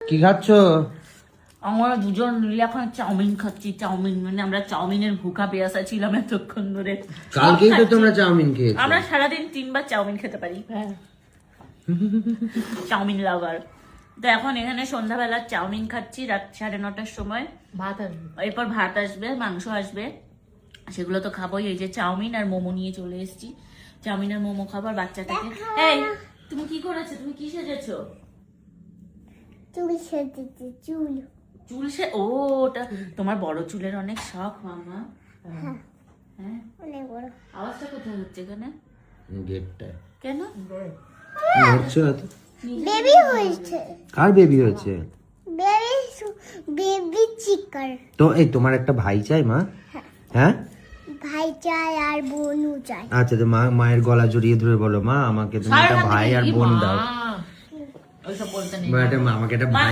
কি খাচ্ছ? আমরা দুজন মিলে এখন চাউমিন খাচ্ছি। চাউমিন মানে আমরা চাউমিনের ভুকা পেয়াসা ছিলাম এতক্ষণ ধরে। কালকেই তো তোমরা চাউমিন খেয়েছো। আমরা সারাদিন 3 বার চাউমিন খেতে পারি। চাউমিন লাভার। তো এখন এখানে সন্ধ্যাবেলা চাউমিন খাচ্ছি রাত 9:30টার সময়। ভাত আসবে, এরপর ভাত আসবে, মাংস আসবে, সেগুলো তো খাবোই। এই যে চাউমিন আর মোমো নিয়ে চলে এসেছি। চাউমিন আর মোমো খাবার বাচ্চাটাকে। এই তুমি কি করেছো? তুমি কি সেজেছো? চুল সেজেছি, চুল। চুল সে ও ওটা তোমার বড় চুলের অনেক শখ মামা। হ্যাঁ অনেক বড়। আওয়াজটা কোথায় হচ্ছে এখানে? গেটটায়। কেন? হচ্ছে তো। বেবি হয়েছে, কার বেবি হয়েছে? বেবি চিকার। তো এই তোমার একটা ভাই চাই মা? হ্যাঁ ভাই চাই আর বোনও চাই। আচ্ছা, তো মায়ের গলা জড়িয়ে ধরে বলো, মা আমাকে তুমি একটা ভাই আর বোন দাও। ওইসব বলতে নেই। আমাকে একটা ভাই